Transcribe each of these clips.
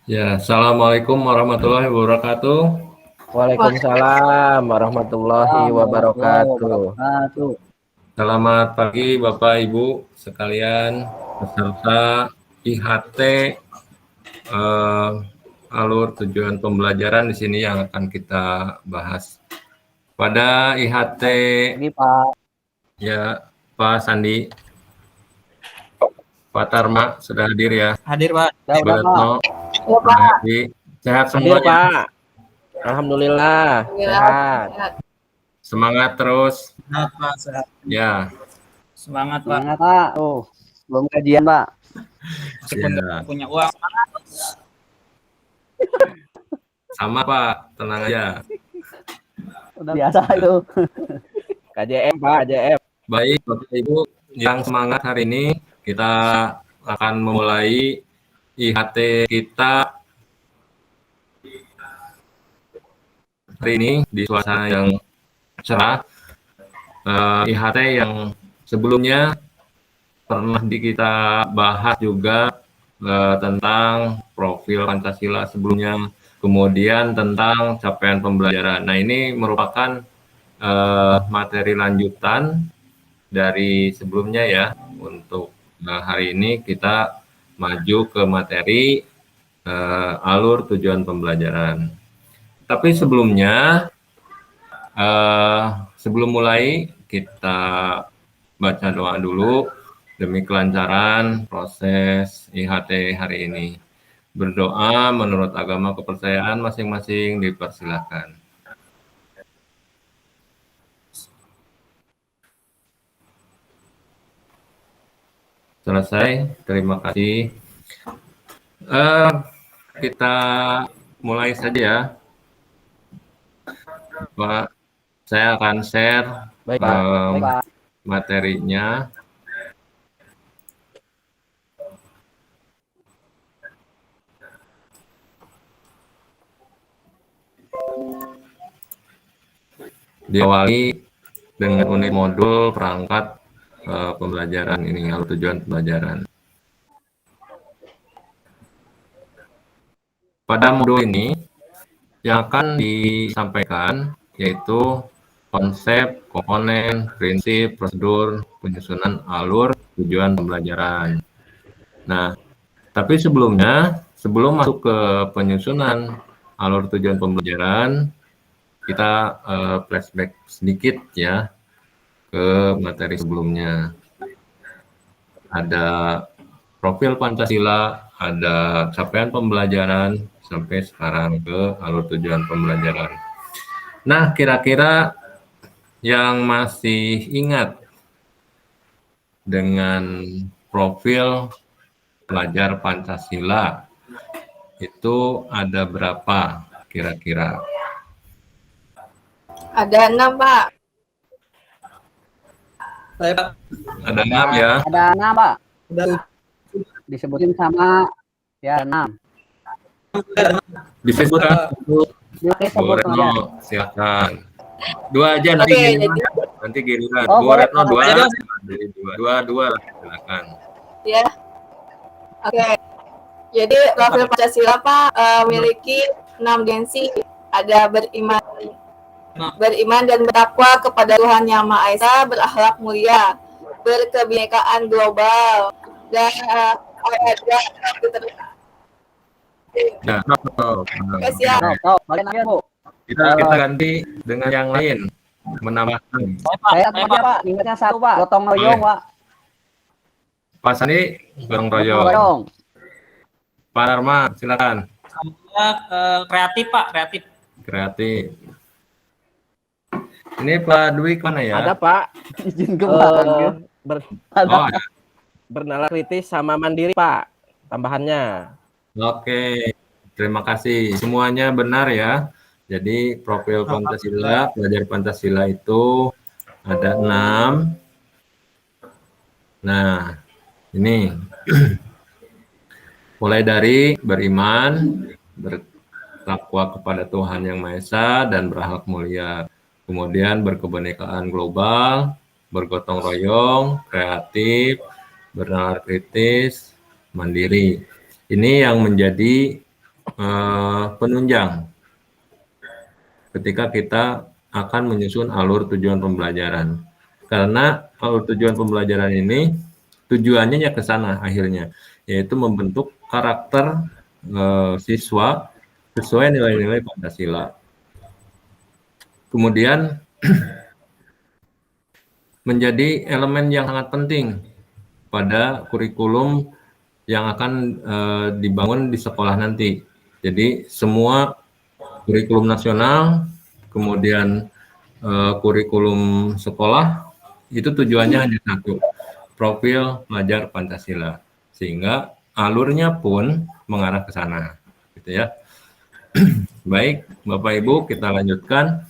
Ya, assalamualaikum warahmatullahi wabarakatuh. Waalaikumsalam warahmatullahi Warahmatullahi wabarakatuh. wabarakatuh. Selamat pagi Bapak Ibu sekalian peserta IHT alur tujuan pembelajaran di sini yang akan kita bahas. Pada IHT Ini Pak. ya Pak Sandi, Pak Tarma sudah hadir ya. Hadir Pak. Bu Retno, Pak Hedi, sehat Hadir semuanya. Pak. Alhamdulillah sehat. Semangat terus. Sehat Pak, sehat. Ya. Semangat Pak. Semangat Pak. Oh, belum gajian Pak. Ya. Punya uang. Sama Pak, tenang aja. Udah biasa itu. KJM Pak, KJM. Baik, Bapak Ibu yang semangat hari ini, kita akan memulai IHT kita hari ini di suasana yang cerah. IHT yang sebelumnya pernah kita bahas juga tentang profil Pancasila sebelumnya, kemudian tentang capaian pembelajaran. Nah, ini merupakan materi lanjutan dari sebelumnya ya. Untuk hari ini kita maju ke materi alur tujuan pembelajaran. Tapi sebelumnya, sebelum mulai kita baca doa dulu demi kelancaran proses IHT hari ini. Berdoa menurut agama kepercayaan masing-masing dipersilakan. Selesai, terima kasih. Kita mulai saja ya. Pak, saya akan share materinya. Diawali dengan unit modul perangkat pembelajaran ini, alur tujuan pembelajaran. Pada modul ini yang akan disampaikan yaitu konsep, komponen, prinsip, prosedur, penyusunan alur tujuan pembelajaran. Nah, tapi sebelumnya, sebelum masuk ke penyusunan alur tujuan pembelajaran, kita flashback sedikit ya ke materi sebelumnya. Ada profil Pancasila, ada capaian pembelajaran, sampai sekarang ke alur tujuan pembelajaran. Nah, kira-kira yang masih ingat dengan profil pelajar Pancasila itu ada berapa kira-kira? Ada 6, Pak. Saya Pak. Ada 6 ya? Ada 6 Pak. Udah disebutin sama ya 6. Disebut kan? Oke, Bu sebut aja. Retno, silakan. 2 aja nanti Oke, giliran. Nanti giliran. Oh, Bu boleh. Retno 2, Boleh. jadi 2 lah, silakan. Ya. Oke. Jadi profil Pancasila Pak memiliki 6 dimensi. Ada beriman dan bertakwa kepada Tuhan Yang Maha Esa, berakhlak mulia, berkebinekaan global, dan ada Ya, siap. Bagian aja, Bu. kita ganti dengan yang lain, menambahkan. Saya aja Pak, ingatnya 1 Pak, gotong royong Pak. Pak Sandi, gotong royong. Royong. Pak Dharma, silakan. Saya kreatif Pak, kreatif. Kreatif. Ini Pak Dwi mana ya? Ada Pak. Izin kembang. Oh, ya. Bernalar kritis sama mandiri Pak. Tambahannya. Oke, terima kasih. Semuanya benar ya. Jadi profil Pancasila, pelajar Pancasila itu ada 6. Nah, ini mulai dari beriman, bertakwa kepada Tuhan Yang Maha Esa, dan berakhlak mulia. Kemudian berkebinekaan global, bergotong royong, kreatif, bernalar kritis, mandiri. Ini yang menjadi penunjang ketika kita akan menyusun alur tujuan pembelajaran. Karena alur tujuan pembelajaran ini tujuannya ya ke sana akhirnya, yaitu membentuk karakter siswa sesuai nilai-nilai Pancasila. Kemudian menjadi elemen yang sangat penting pada kurikulum yang akan dibangun di sekolah nanti. Jadi semua kurikulum nasional, kemudian kurikulum sekolah, itu tujuannya hanya satu, profil pelajar Pancasila. Sehingga alurnya pun mengarah ke sana. Gitu ya. Baik, Bapak Ibu, kita lanjutkan.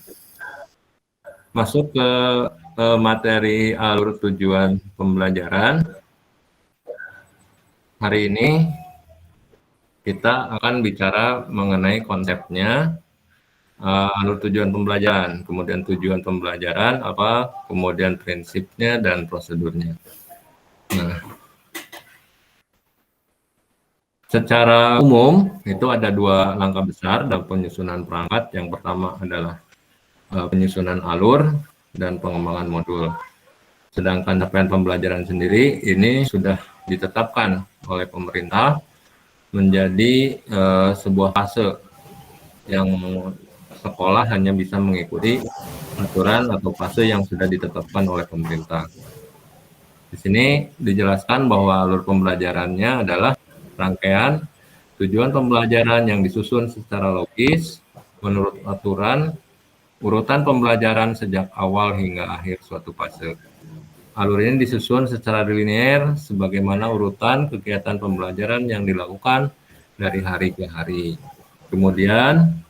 Masuk ke materi alur tujuan pembelajaran. Hari ini kita akan bicara mengenai konsepnya, alur tujuan pembelajaran, kemudian tujuan pembelajaran apa, kemudian prinsipnya dan prosedurnya. Nah, secara umum itu ada dua langkah besar dalam penyusunan perangkat. Yang pertama adalah penyusunan alur dan pengembangan modul. Sedangkan capaian pembelajaran sendiri ini sudah ditetapkan oleh pemerintah menjadi sebuah fase yang sekolah hanya bisa mengikuti aturan atau fase yang sudah ditetapkan oleh pemerintah. Di sini dijelaskan bahwa alur pembelajarannya adalah rangkaian tujuan pembelajaran yang disusun secara logis menurut aturan urutan pembelajaran sejak awal hingga akhir suatu fase. Alur ini disusun secara linear sebagaimana urutan kegiatan pembelajaran yang dilakukan dari hari ke hari. Kemudian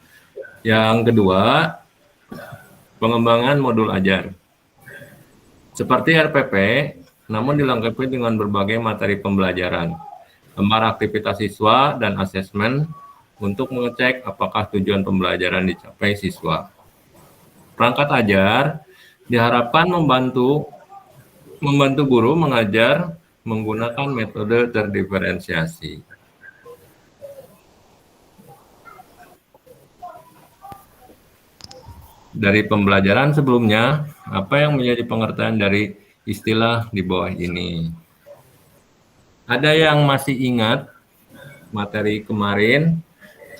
yang kedua, pengembangan modul ajar. Seperti RPP, namun dilengkapi dengan berbagai materi pembelajaran, lembar aktivitas siswa, dan asesmen untuk mengecek apakah tujuan pembelajaran dicapai siswa. Perangkat ajar diharapkan membantu guru mengajar menggunakan metode terdiferensiasi. Dari pembelajaran sebelumnya, apa yang menjadi pengertian dari istilah di bawah ini? Ada yang masih ingat materi kemarin,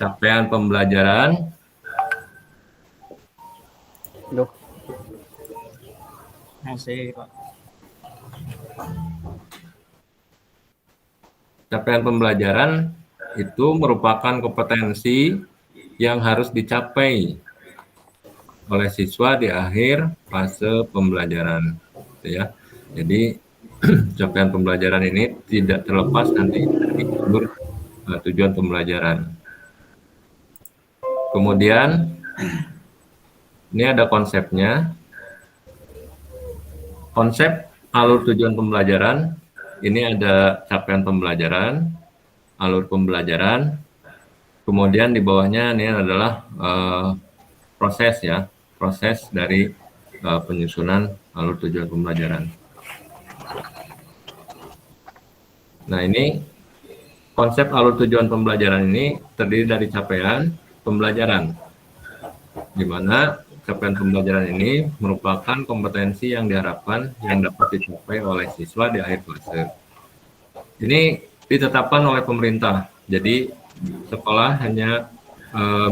capaian pembelajaran? Duh. Masih, Pak. Capaian pembelajaran itu merupakan kompetensi yang harus dicapai oleh siswa di akhir fase pembelajaran. Gitu ya. Jadi capaian pembelajaran ini tidak terlepas nanti dari tujuan pembelajaran. Kemudian ini ada konsepnya. Konsep alur tujuan pembelajaran, ini ada capaian pembelajaran, alur pembelajaran, kemudian di bawahnya ini adalah proses ya, proses dari penyusunan alur tujuan pembelajaran. Nah ini konsep alur tujuan pembelajaran ini terdiri dari capaian pembelajaran, di mana capaian pembelajaran ini merupakan kompetensi yang diharapkan yang dapat dicapai oleh siswa di akhir fase. Ini ditetapkan oleh pemerintah, jadi sekolah hanya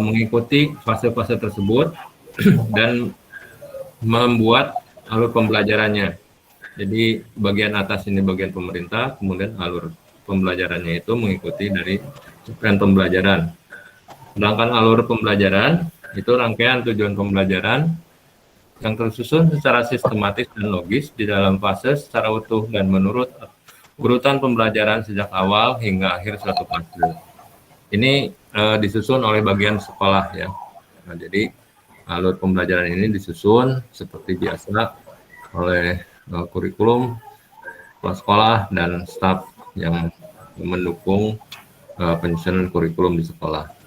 mengikuti fase-fase tersebut dan membuat alur pembelajarannya. Jadi bagian atas ini bagian pemerintah, kemudian alur pembelajarannya itu mengikuti dari capaian pembelajaran. Sedangkan alur pembelajaran itu rangkaian tujuan pembelajaran yang tersusun secara sistematis dan logis di dalam fase secara utuh dan menurut urutan pembelajaran sejak awal hingga akhir suatu fase. Ini disusun oleh bagian sekolah ya. Nah, jadi alur pembelajaran ini disusun seperti biasa oleh kurikulum kepala sekolah dan staf yang mendukung penyusunan kurikulum di sekolah.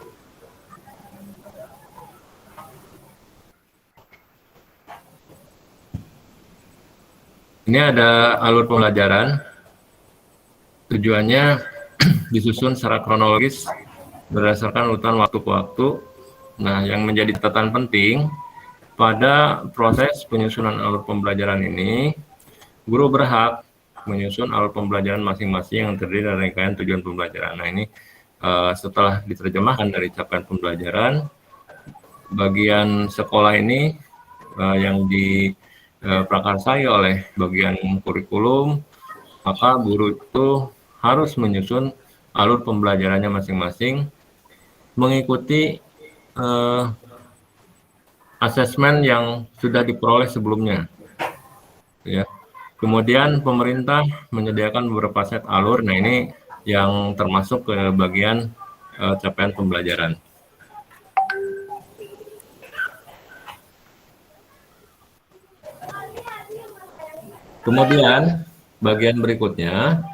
Ini ada alur pembelajaran. Tujuannya disusun secara kronologis berdasarkan urutan waktu ke waktu. Nah, yang menjadi catatan penting pada proses penyusunan alur pembelajaran ini, guru berhak menyusun alur pembelajaran masing-masing yang terdiri dari rangkaian tujuan pembelajaran. Nah, ini setelah diterjemahkan dari capaian pembelajaran, bagian sekolah ini yang diprakarsai oleh bagian kurikulum, maka guru itu harus menyusun alur pembelajarannya masing-masing mengikuti asesmen yang sudah diperoleh sebelumnya. Ya. Kemudian pemerintah menyediakan beberapa set alur. Nah, ini yang termasuk ke bagian capaian pembelajaran. Kemudian bagian berikutnya,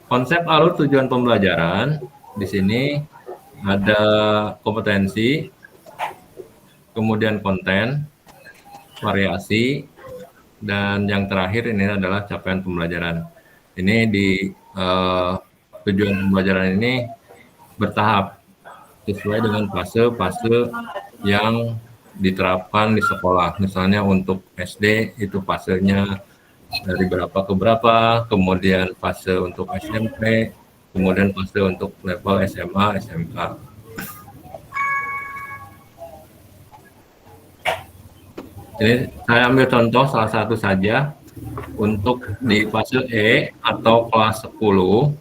konsep alur tujuan pembelajaran. Di sini ada kompetensi, kemudian konten, variasi, dan yang terakhir ini adalah capaian pembelajaran. Ini di tujuan pembelajaran ini bertahap sesuai dengan fase-fase yang diterapkan di sekolah. Misalnya untuk SD itu fasenya dari berapa ke berapa, kemudian fase untuk SMP, kemudian fase untuk level SMA, SMK. Jadi saya ambil contoh salah satu saja untuk di fase E atau kelas 10.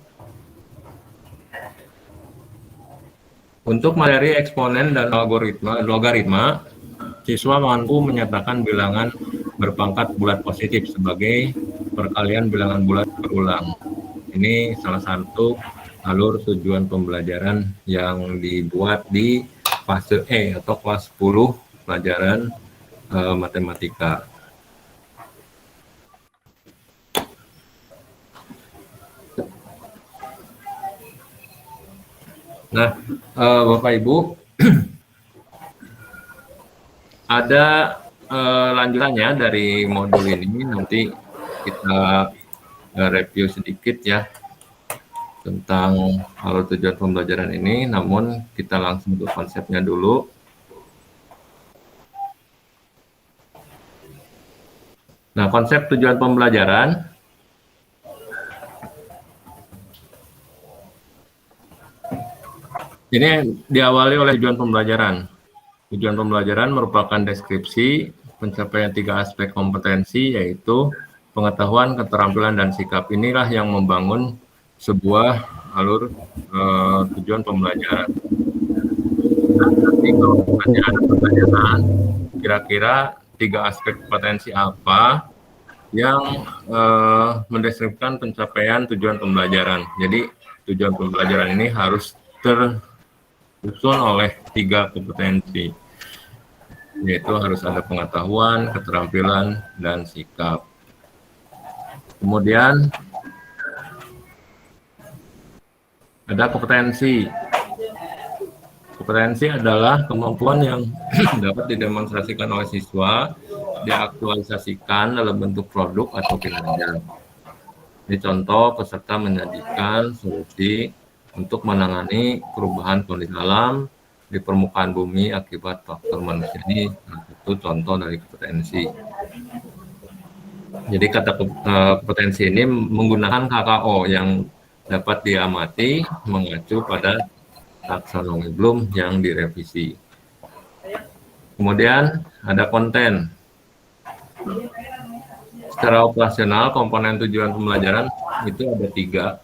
Untuk materi eksponen dan logaritma, siswa mampu menyatakan bilangan berpangkat bulat positif sebagai perkalian bilangan bulat berulang. Ini salah satu alur tujuan pembelajaran yang dibuat di fase E atau kelas 10 pelajaran matematika. Nah, Bapak Ibu, ada lanjutannya dari modul ini. Nanti kita review sedikit ya tentang alur tujuan pembelajaran ini. Namun kita langsung ke konsepnya dulu. Nah, konsep tujuan pembelajaran ini diawali oleh tujuan pembelajaran. Tujuan pembelajaran merupakan deskripsi pencapaian 3 aspek kompetensi, yaitu pengetahuan, keterampilan, dan sikap. Inilah yang membangun sebuah alur tujuan pembelajaran. Nanti kalau ada pertanyaan, kira-kira 3 aspek kompetensi apa yang mendeskripsikan pencapaian tujuan pembelajaran. Jadi tujuan pembelajaran ini harus tersusun oleh 3 kompetensi, yaitu harus ada pengetahuan, keterampilan, dan sikap. Kemudian ada kompetensi. Kompetensi adalah kemampuan yang dapat didemonstrasikan oleh siswa, diaktualisasikan dalam bentuk produk atau kinerja. Ini contoh, peserta menyajikan solusi untuk menangani perubahan kondisi alam di permukaan bumi akibat faktor manusia. Ini itu contoh dari kompetensi. Jadi kata kompetensi ini menggunakan KKO yang dapat diamati mengacu pada taksonomi Bloom yang direvisi. Kemudian ada konten. Secara operasional, komponen tujuan pembelajaran itu ada 3.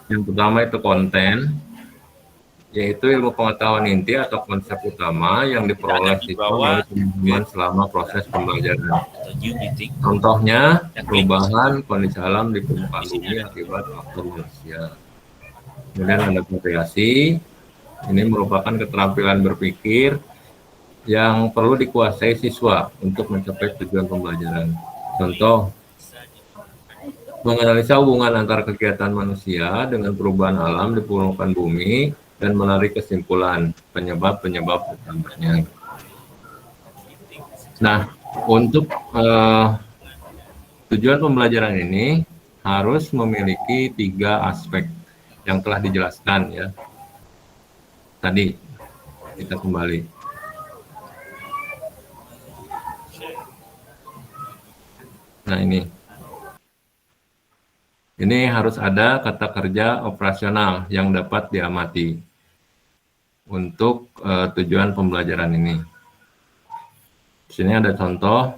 Yang pertama itu konten, yaitu ilmu pengetahuan inti atau konsep utama yang diperoleh siswa selama proses pembelajaran. Contohnya, perubahan kondisi alam di permukaan bumi akibat faktor manusia. Kemudian ada variasi, ini merupakan keterampilan berpikir yang perlu dikuasai siswa untuk mencapai tujuan pembelajaran. Contoh, menganalisa hubungan antara kegiatan manusia dengan perubahan alam di permukaan bumi dan menarik kesimpulan penyebab-penyebab utamanya. Nah, untuk tujuan pembelajaran ini harus memiliki 3 aspek yang telah dijelaskan ya. tadi. Kita kembali. Nah, ini harus ada kata kerja operasional yang dapat diamati untuk tujuan pembelajaran ini. Di sini ada contoh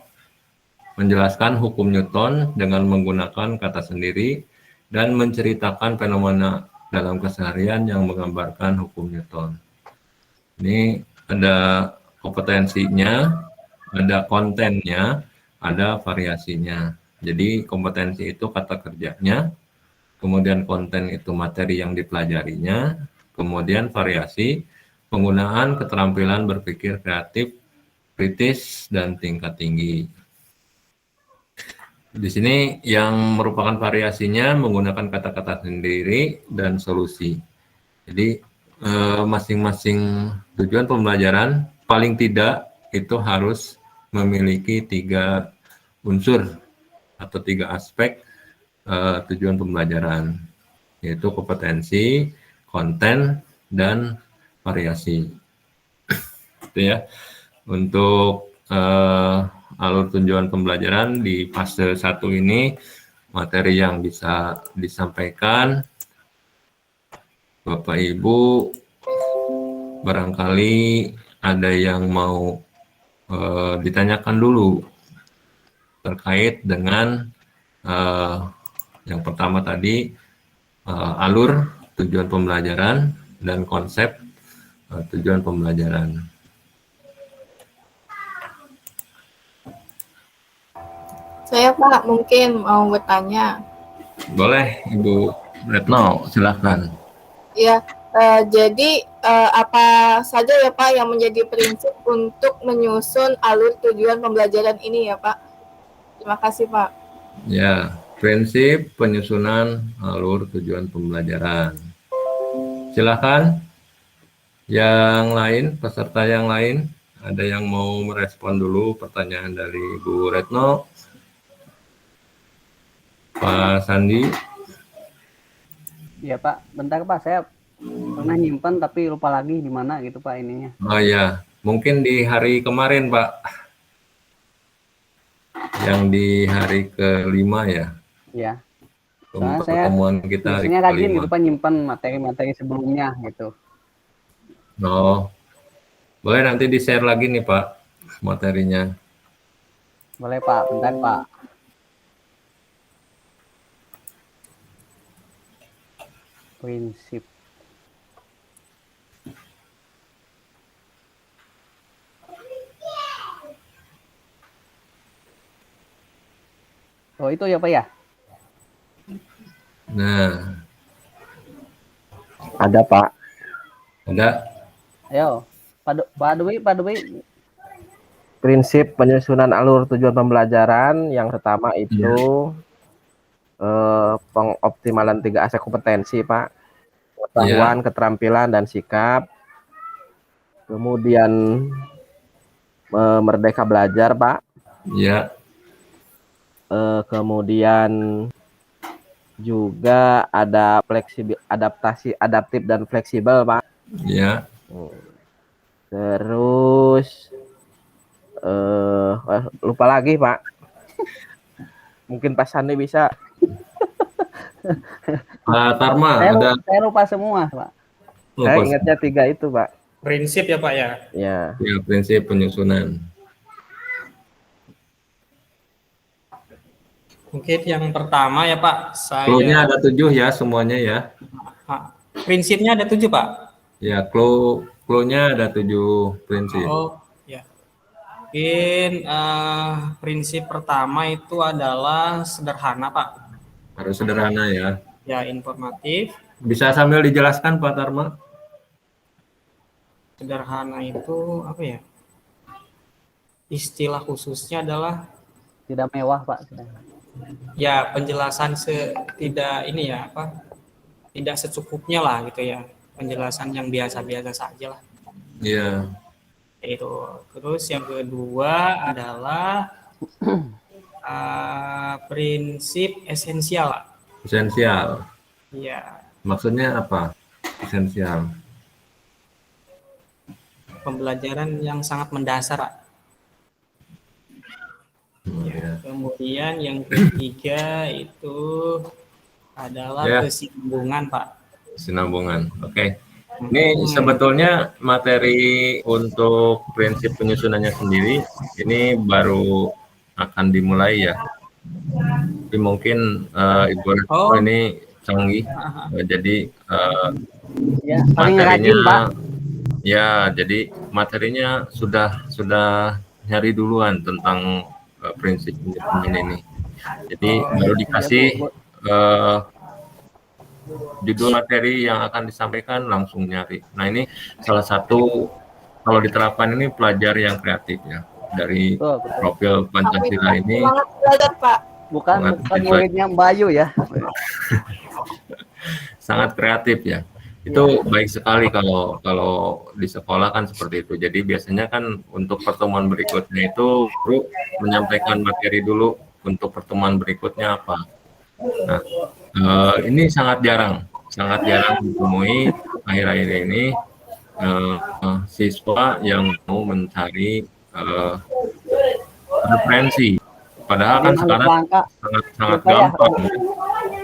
menjelaskan hukum Newton dengan menggunakan kata sendiri dan menceritakan fenomena dalam keseharian yang menggambarkan hukum Newton. Ini ada kompetensinya, ada kontennya, ada variasinya. Jadi kompetensi itu kata kerjanya, kemudian konten itu materi yang dipelajarinya, kemudian variasi penggunaan keterampilan berpikir kreatif, kritis, dan tingkat tinggi. Di sini yang merupakan variasinya menggunakan kata-kata sendiri dan solusi. Jadi masing-masing tujuan pembelajaran paling tidak itu harus memiliki 3 unsur atau 3 aspek tujuan pembelajaran, yaitu kompetensi, konten, dan variasi. Itu ya untuk alur tujuan pembelajaran di fase 1 ini. Materi yang bisa disampaikan Bapak Ibu, barangkali ada yang mau ditanyakan dulu terkait dengan yang pertama tadi, alur tujuan pembelajaran dan konsep tujuan pembelajaran. Saya Pak mungkin mau bertanya. Boleh Ibu Retno, silakan. Ya, jadi apa saja ya Pak yang menjadi prinsip untuk menyusun alur tujuan pembelajaran ini ya Pak? Terima kasih Pak. Ya, prinsip penyusunan alur tujuan pembelajaran. Silakan. Yang lain, peserta yang lain, ada yang mau merespon dulu pertanyaan dari Bu Retno? Pak Sandi? Iya Pak, bentar Pak, saya pernah nyimpan tapi lupa lagi di mana gitu Pak ininya. Oh ya, mungkin di hari kemarin Pak, yang di hari ke-5 ya. Iya. Soalnya saya pertemuan kita hari biasanya rajin ke-5. gitu Pak nyimpan materi-materi sebelumnya gitu. Oh, boleh nanti di-share lagi nih Pak materinya. Boleh Pak, bentar Pak. Prinsip. Oh itu ya Pak ya? Nah, Ada Pak. ada. Ayo, Pak Dwi. Prinsip penyusunan alur tujuan pembelajaran yang pertama itu pengoptimalan 3 aspek kompetensi Pak. Pengetahuan, keterampilan, dan sikap. Kemudian merdeka belajar Pak. Ya. Kemudian juga ada adaptif dan fleksibel Pak. Ya. Terus lupa lagi Pak. Mungkin Pak Sandi bisa. Pak Tarma ada. Saya lupa semua Pak. Saya ingatnya 3 itu Pak. Prinsip ya Pak ya? Ya. Ya, prinsip penyusunan. Mungkin yang pertama ya Pak, Clue-nya ada 7 ya semuanya ya. Prinsipnya ada 7 Pak? Ya, clue-nya ada 7 prinsip. Oh ya. Mungkin prinsip pertama itu adalah sederhana Pak. Harus sederhana ya. Ya, informatif. Bisa sambil dijelaskan Pak Tarma? Sederhana itu apa ya? Istilah khususnya adalah Tidak mewah Pak. ya penjelasan tidak secukupnya lah gitu ya, penjelasan yang biasa-biasa saja lah. Iya. Itu. Terus yang kedua adalah prinsip esensial. Esensial. Iya. Maksudnya apa? Esensial. pembelajaran yang sangat mendasar, Pak. Ya. Kemudian yang ketiga itu adalah Ya. kesinambungan, Pak. Kesinambungan. Oke. Ini sebetulnya materi untuk prinsip penyusunannya sendiri ini baru akan dimulai ya. Tapi mungkin Ibu Retno ini canggih, jadi Ya, paling rajin, Pak. ya, jadi materinya sudah nyari duluan tentang prinsip penyusunan ini. Jadi baru dikasih judul materi yang akan disampaikan langsung nyari. Nah, ini salah satu kalau diterapkan ini pelajar yang kreatif ya dari profil Pancasila ini. Semangat belajar, Pak. Bukan muridnya Mbak Ayu ya. Sangat kreatif ya. Itu baik sekali kalau di sekolah kan seperti itu. Jadi biasanya kan untuk pertemuan berikutnya itu guru menyampaikan materi dulu untuk pertemuan berikutnya apa. Nah, ini sangat jarang ditemui akhir-akhir ini siswa yang mau mencari referensi. Padahal kan sekarang sangat gampang.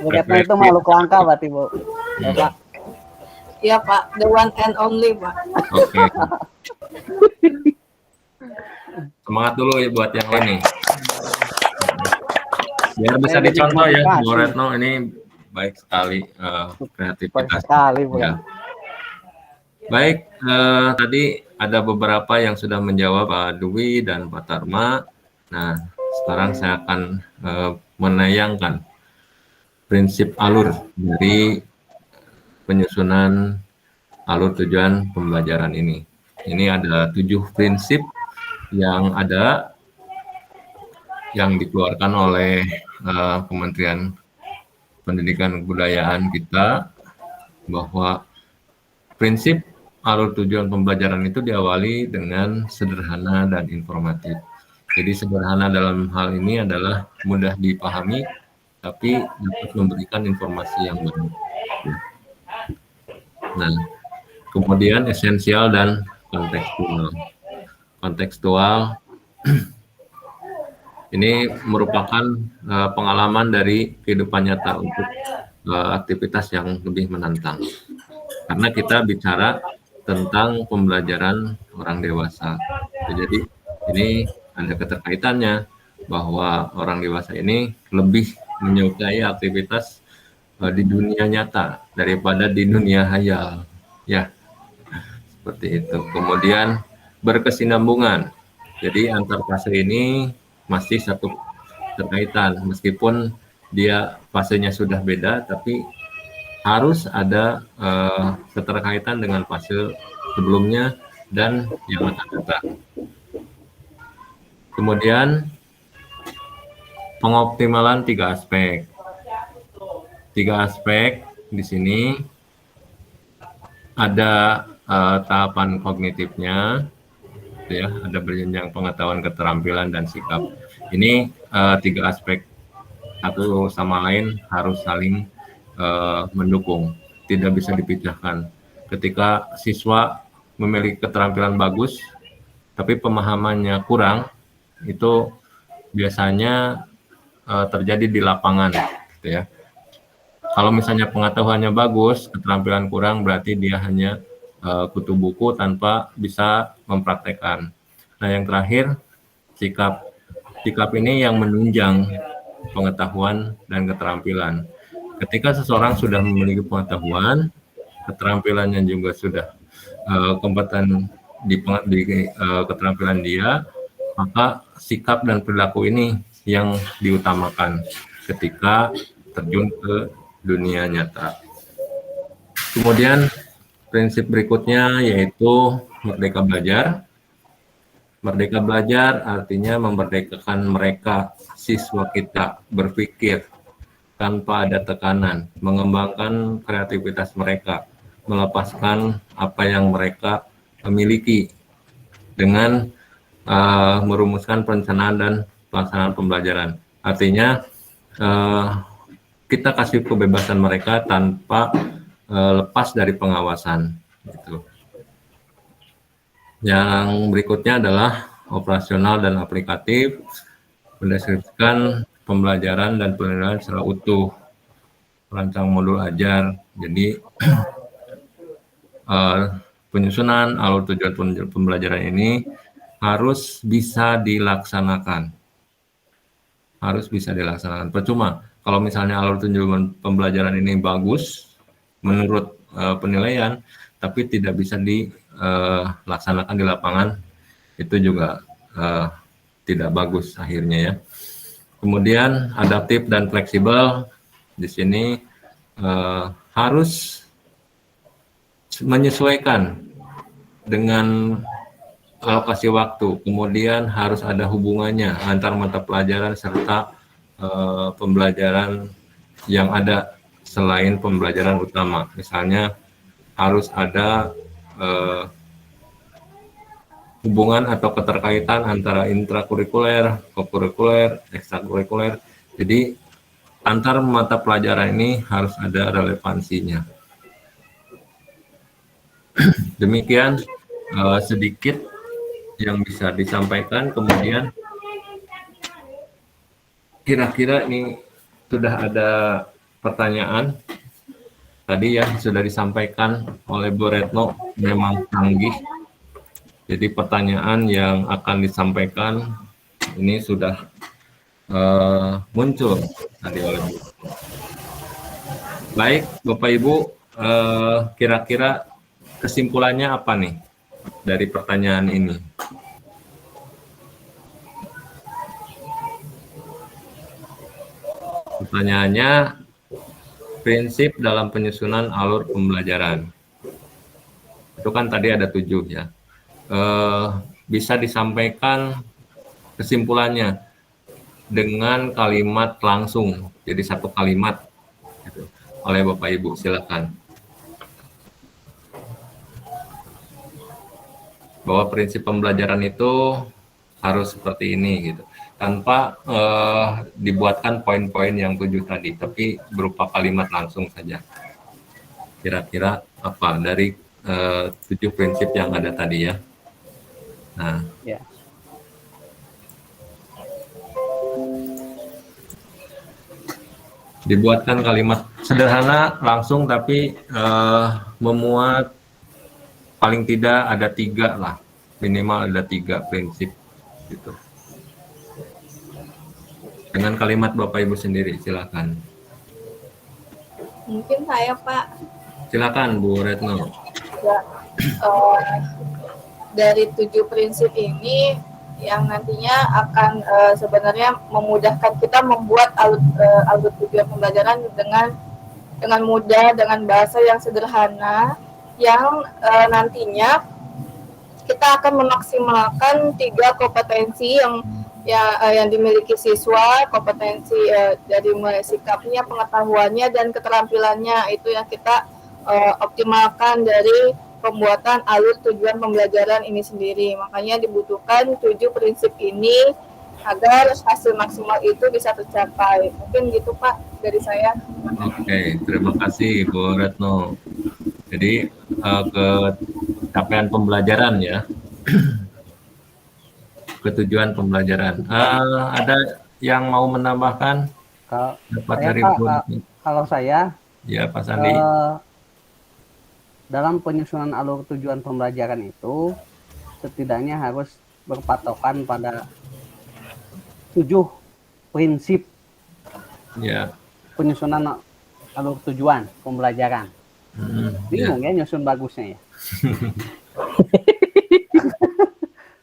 Retno itu makhluk langka berarti, Bu. Ya, Pak. Iya, Pak. The one and only, Pak. Oke. Semangat dulu ya buat yang lain nih. Biar bisa dicontoh ya, Bu Retno ini baik sekali kreativitas. Sekali, Bu. Ya. Baik, tadi ada beberapa yang sudah menjawab Pak Dwi dan Pak Tarma. Nah, sekarang saya akan menayangkan prinsip alur dari penyusunan alur tujuan pembelajaran ini. Ini ada 7 prinsip yang ada yang dikeluarkan oleh Kementerian Pendidikan dan Kebudayaan kita, bahwa prinsip alur tujuan pembelajaran itu diawali dengan sederhana dan informatif. Jadi sederhana dalam hal ini adalah mudah dipahami, tapi dapat memberikan informasi yang baru. Nah, kemudian esensial dan kontekstual. Kontekstual ini merupakan pengalaman dari kehidupan nyata untuk aktivitas yang lebih menantang. Karena kita bicara tentang pembelajaran orang dewasa. Jadi ini ada keterkaitannya bahwa orang dewasa ini lebih menyukai aktivitas di dunia nyata daripada di dunia hayal. Ya, seperti itu. Kemudian berkesinambungan. Jadi antar fase ini masih satu terkaitan, meskipun dia fasenya sudah beda, tapi harus ada keterkaitan dengan fase sebelumnya dan yang akan datang. Kemudian pengoptimalan 3 aspek. 3 aspek di sini ada tahapan kognitifnya, ya, ada berjenjang pengetahuan, keterampilan, dan sikap. Ini 3 aspek satu sama lain harus saling mendukung, tidak bisa dipisahkan. Ketika siswa memiliki keterampilan bagus, tapi pemahamannya kurang, itu biasanya terjadi di lapangan, gitu ya. Kalau misalnya pengetahuannya bagus, keterampilan kurang, berarti dia hanya kutu buku tanpa bisa mempraktekkan. Nah, yang terakhir, sikap. Sikap ini yang menunjang pengetahuan dan keterampilan. Ketika seseorang sudah memiliki pengetahuan, keterampilannya juga sudah kompeten di keterampilan dia, maka sikap dan perilaku ini yang diutamakan ketika terjun ke dunia nyata. Kemudian prinsip berikutnya yaitu merdeka belajar. Merdeka belajar artinya memerdekakan mereka, siswa kita, berpikir tanpa ada tekanan, mengembangkan kreativitas mereka, melepaskan apa yang mereka miliki dengan merumuskan perencanaan dan pelaksanaan pembelajaran. Artinya kita kasih kebebasan mereka tanpa lepas dari pengawasan. Gitu. Yang berikutnya adalah operasional dan aplikatif, mendeskripsikan pembelajaran dan penilaian secara utuh, merancang modul ajar. Jadi penyusunan alur tujuan pembelajaran ini harus bisa dilaksanakan. Harus bisa dilaksanakan. Percuma kalau misalnya alur tujuan pembelajaran ini bagus menurut penilaian, tapi tidak bisa dilaksanakan di lapangan, itu juga tidak bagus akhirnya ya. Kemudian adaptif dan fleksibel, di sini harus menyesuaikan dengan alokasi waktu, kemudian harus ada hubungannya antar mata pelajaran serta pembelajaran yang ada selain pembelajaran utama. Misalnya harus ada hubungan atau keterkaitan antara intrakurikuler, kokurikuler, ekstrakurikuler. Jadi antar mata pelajaran ini harus ada relevansinya. Demikian sedikit yang bisa disampaikan. Kemudian kira-kira ini sudah ada pertanyaan. Tadi ya sudah disampaikan oleh Bu Retno, memang canggih. Jadi pertanyaan yang akan disampaikan ini sudah muncul tadi oleh Bu. Baik, Bapak Ibu, kira-kira kesimpulannya apa nih dari pertanyaan ini? Pertanyaannya, prinsip dalam penyusunan alur pembelajaran. Itu kan tadi ada 7 ya. Bisa disampaikan kesimpulannya dengan kalimat langsung, jadi satu kalimat gitu, oleh Bapak Ibu, silakan. Bahwa prinsip pembelajaran itu harus seperti ini gitu, tanpa dibuatkan poin-poin yang 7 tadi, tapi berupa kalimat langsung saja. Kira-kira apa dari 7 prinsip yang ada tadi ya? Nah, Ya. dibuatkan kalimat sederhana langsung, tapi memuat paling tidak ada 3 lah, minimal ada 3 prinsip gitu. Dengan kalimat Bapak Ibu sendiri, silakan. Mungkin saya, Pak. Silakan Bu Retno. Ya, dari 7 prinsip ini yang nantinya akan sebenarnya memudahkan kita membuat alur tujuan pembelajaran dengan mudah, dengan bahasa yang sederhana, yang nantinya kita akan memaksimalkan 3 kompetensi yang dimiliki siswa, kompetensi dari mulai sikapnya, pengetahuannya, dan keterampilannya. Itu yang kita optimalkan dari pembuatan alur tujuan pembelajaran ini sendiri. Makanya dibutuhkan 7 prinsip ini agar hasil maksimal itu bisa tercapai. Mungkin gitu Pak dari saya. Oke, terima kasih Bu Retno. Jadi capaian pembelajaran ya, ketujuan pembelajaran. Ada yang mau menambahkan? Kalau Dapat saya, dari Pak, Bu? kalau saya Ya, Pak Sandi. dalam penyusunan alur tujuan pembelajaran itu setidaknya harus berpatokan pada 7 prinsip Ya. penyusunan alur tujuan pembelajaran. Ya. Bingung ya nyusun bagusnya ya.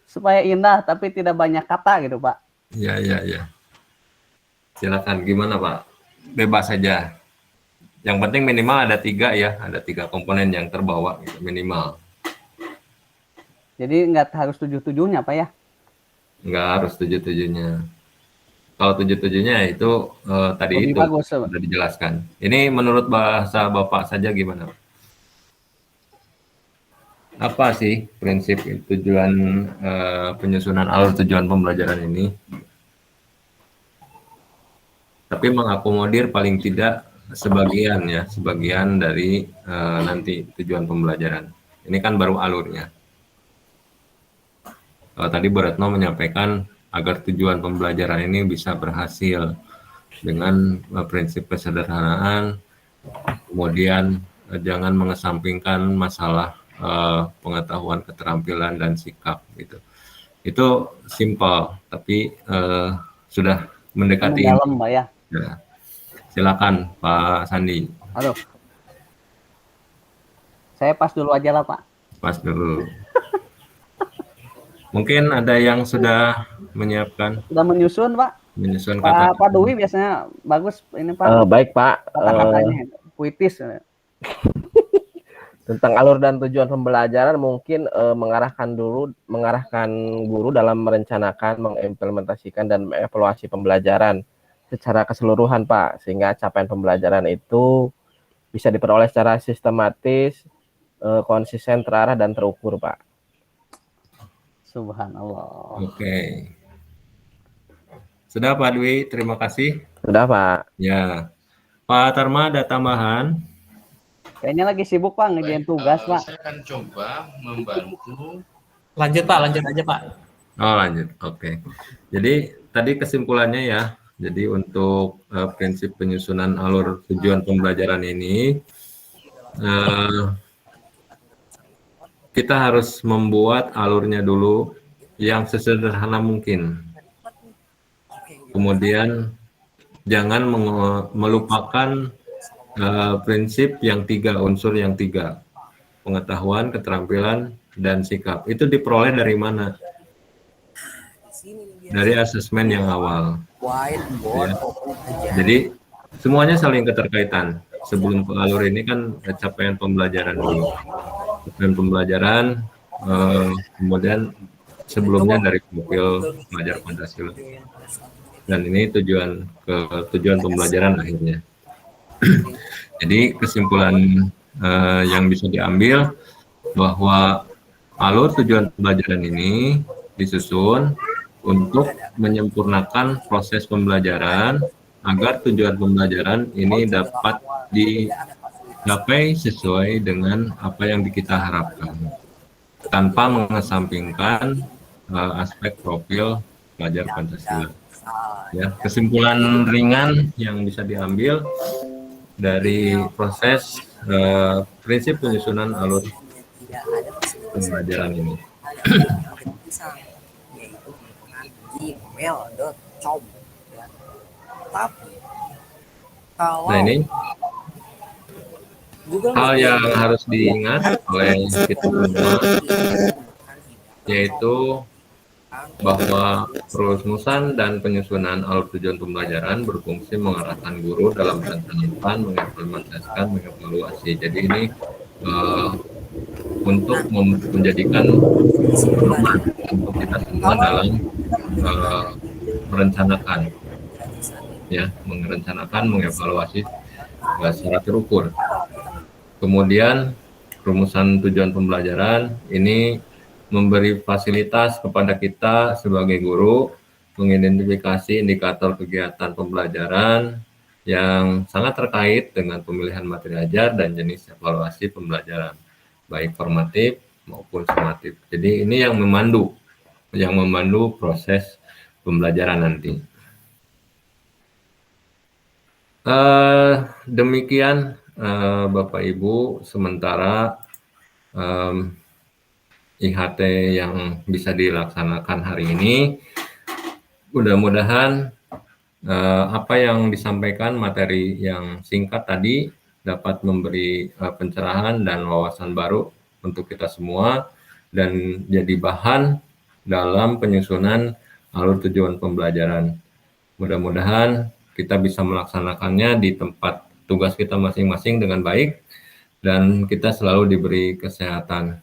Supaya indah tapi tidak banyak kata gitu Pak. Ya. Silakan, gimana Pak? Bebas saja. Yang penting minimal ada 3 ya, ada 3 komponen yang terbawa gitu, minimal. Jadi nggak harus 7-7-nya Pak ya? Nggak harus 7-7-nya. Kalau 7-7-nya itu tadi Lebih itu bagus, Pak. sudah dijelaskan. Ini menurut bahasa Bapak saja gimana? Apa sih prinsip tujuan penyusunan alur tujuan pembelajaran ini? Tapi mengakomodir paling tidak sebagian dari nanti tujuan pembelajaran. Ini kan baru alurnya. Kalau tadi Bu Retno menyampaikan agar tujuan pembelajaran ini bisa berhasil dengan prinsip kesederhanaan, kemudian jangan mengesampingkan masalah pengetahuan, keterampilan, dan sikap gitu. Itu simpel, tapi sudah mendekati ini. Mendalam, Pak ya. Ya. Silakan Pak Sandi. Aduh. Saya pas dulu aja lah, Pak. Pas dulu. Mungkin ada yang sudah menyiapkan, Sudah menyusun, Pak. menyusun kata. Pak Dwi biasanya bagus ini, Pak. Baik Pak, Kata-katanya puitis. tentang alur dan tujuan pembelajaran mungkin mengarahkan guru dalam merencanakan, mengimplementasikan dan mengevaluasi pembelajaran secara keseluruhan Pak, sehingga capaian pembelajaran itu bisa diperoleh secara sistematis, konsisten, terarah dan terukur Pak. Subhanallah. Oke. Sudah Pak Dwi, terima kasih. Sudah Pak. Ya. Pak Tarma ada tambahan? Kayaknya lagi sibuk Pak ngerjain tugas Pak. Saya akan coba membantu. Lanjut Pak, lanjut aja Pak. Oh lanjut, oke. Jadi tadi kesimpulannya ya, jadi untuk prinsip penyusunan alur tujuan pembelajaran ini, kita harus membuat alurnya dulu yang sesederhana mungkin. Kemudian jangan melupakan prinsip yang tiga, unsur yang tiga. Pengetahuan, keterampilan, dan sikap. Itu diperoleh dari mana? Dari asesmen yang awal. Ya. Jadi semuanya saling keterkaitan. Sebelum ke alur ini kan capaian pembelajaran dulu. Capaian pembelajaran, kemudian sebelumnya dari profil pelajar Pancasila. Dan ini tujuan pembelajaran akhirnya. Jadi kesimpulan yang bisa diambil bahwa alur tujuan pembelajaran ini disusun untuk menyempurnakan proses pembelajaran agar tujuan pembelajaran ini dapat dicapai sesuai dengan apa yang kita harapkan tanpa mengesampingkan aspek profil pelajar Pancasila. Ya, kesimpulan ringan yang bisa diambil dari proses prinsip penyusunan alur pembelajaran ini. Nah ini hal yang harus diingat oleh kita semua, yaitu bahwa perumusan dan penyusunan alur tujuan pembelajaran berfungsi mengarahkan guru dalam merencanakan, mengimplementasikan, mengevaluasi. Jadi ini untuk menjadikan pedoman untuk kita semua dalam merencanakan, ya, merencanakan, mengevaluasi secara terukur. Kemudian rumusan tujuan pembelajaran ini memberi fasilitas kepada kita sebagai guru mengidentifikasi indikator kegiatan pembelajaran yang sangat terkait dengan pemilihan materi ajar dan jenis evaluasi pembelajaran, baik formatif maupun sumatif. Jadi ini yang memandu proses pembelajaran nanti. Demikian Bapak Ibu, sementara IHT yang bisa dilaksanakan hari ini. Mudah-mudahan apa yang disampaikan, materi yang singkat tadi dapat memberi pencerahan dan wawasan baru untuk kita semua dan jadi bahan dalam penyusunan alur tujuan pembelajaran. Mudah-mudahan kita bisa melaksanakannya di tempat tugas kita masing-masing dengan baik dan kita selalu diberi kesehatan.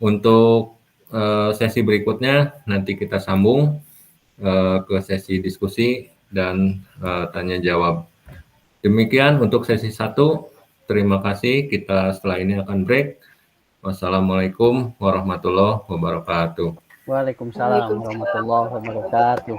Untuk sesi berikutnya nanti kita sambung ke sesi diskusi dan tanya jawab. Demikian untuk sesi 1. Terima kasih. Kita setelah ini akan break. Wassalamualaikum warahmatullahi wabarakatuh. Waalaikumsalam warahmatullahi wabarakatuh.